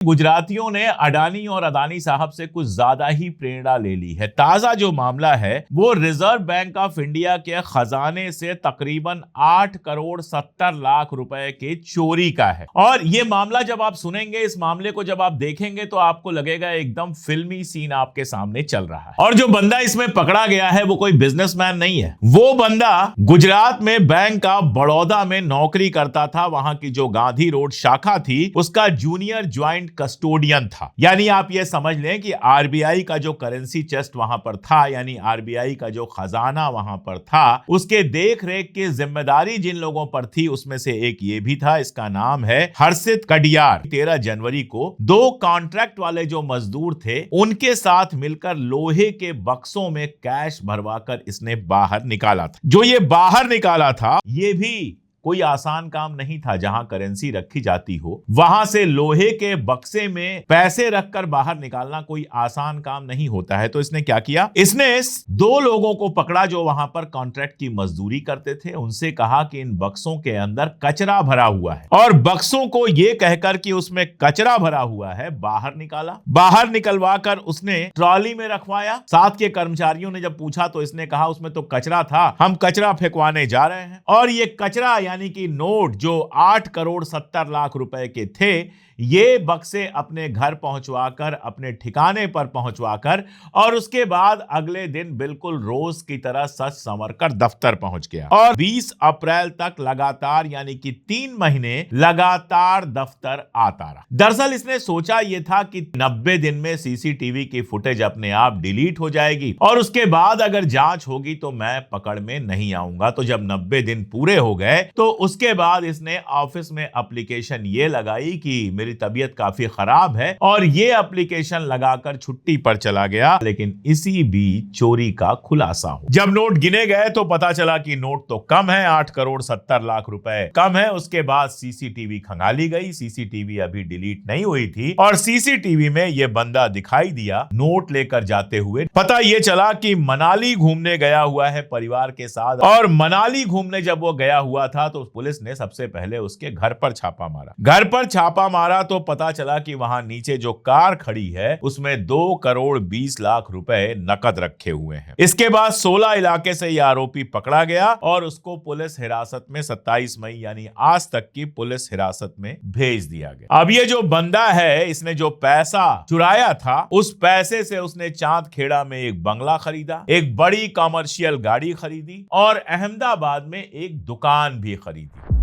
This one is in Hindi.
गुजरातियों ने अडानी और अदानी साहब से कुछ ज्यादा ही प्रेरणा ले ली है। ताजा जो मामला है वो रिजर्व बैंक ऑफ इंडिया के खजाने से तकरीबन 8 करोड़ 70 लाख रुपए के चोरी का है। और ये मामला जब आप सुनेंगे, इस मामले को जब आप देखेंगे तो आपको लगेगा एकदम फिल्मी सीन आपके सामने चल रहा है। और जो बंदा इसमें पकड़ा गया है वो कोई बिजनेसमैन नहीं है। वो बंदा गुजरात में बैंक ऑफ बड़ौदा में नौकरी करता था। वहां की जो गांधी रोड शाखा थी उसका जूनियर ज्वाइंट कस्टोडियन था। यानी आप ये समझ लें कि आरबीआई का जो करेंसी चेस्ट वहां पर था, यानी आरबीआई का जो खजाना वहां पर था, उसके देख रेख की जिम्मेदारी जिन लोगों पर थी उसमें से एक ये भी था। इसका नाम है हर्षित कडियार। 13 जनवरी को 2 कॉन्ट्रैक्ट वाले जो मजदूर थे उनके साथ मिलकर लोहे के बक्सों में कैश भरवाकर इसने बाहर निकाला था। जो ये बाहर निकाला था ये भी कोई आसान काम नहीं था। जहां करेंसी रखी जाती हो वहां से लोहे के बक्से में पैसे रखकर बाहर निकालना कोई आसान काम नहीं होता है। तो इसने क्या किया, इसने 2 लोगों को पकड़ा जो वहां पर कॉन्ट्रैक्ट की मजदूरी करते थे। उनसे कहा कि इन बक्सों के अंदर कचरा भरा हुआ है, और बक्सों को यह कहकर कि उसमें कचरा भरा हुआ है बाहर निकाला। बाहर निकलवा कर उसने ट्रॉली में रखवाया। साथ के कर्मचारियों ने जब पूछा तो इसने कहा उसमें तो कचरा था, हम कचरा फेंकवाने जा रहे हैं। और ये कचरा यानी कि नोट जो 8 करोड़ 70 लाख रुपए के थे, ये बक्से अपने घर पहुंचवाकर, अपने ठिकाने पर पहुंचवाकर, और उसके बाद अगले दिन बिल्कुल रोज की तरह सच संवर कर दफ्तर पहुंच गया। और 20 अप्रैल तक लगातार यानी कि 3 महीने लगातार दफ्तर आता रहा। दरअसल इसने सोचा यह था कि 90 दिन में सीसीटीवी की फुटेज अपने आप डिलीट हो जाएगी और उसके बाद अगर जांच होगी तो मैं पकड़ में नहीं आऊंगा। तो जब 90 दिन पूरे हो गए तो उसके बाद इसने ऑफिस में एप्लीकेशन ये लगाई कि मेरी तबीयत काफी खराब है, और ये एप्लीकेशन लगाकर छुट्टी पर चला गया। लेकिन इसी बीच चोरी का खुलासा हो। जब नोट गिने गए तो पता चला कि नोट तो कम है, 8 करोड़ 70 लाख रुपए कम है। उसके बाद सीसीटीवी खंगाली गई। सीसीटीवी अभी डिलीट नहीं हुई थी और सीसीटीवी में यह बंदा दिखाई दिया नोट लेकर जाते हुए। पता यह चला कि मनाली घूमने गया हुआ है परिवार के साथ, और मनाली घूमने जब वो गया हुआ था तो पुलिस ने सबसे पहले उसके घर पर छापा मारा। घर पर छापा मारा तो पता चला कि वहां नीचे जो कार खड़ी है उसमें 2 करोड़ 20 लाख रुपए नकद रखे हुए हैं। इसके बाद 16 इलाके से यह आरोपी पकड़ा गया और उसको पुलिस हिरासत में 27 मई यानी आज तक की पुलिस हिरासत में भेज दिया गया। अब ये जो बंदा है इसने जो पैसा चुराया था उस पैसे से उसने चांदखेड़ा में एक बंगला खरीदा, एक बड़ी कमर्शियल गाड़ी खरीदी और अहमदाबाद में एक दुकान भी खरीदी।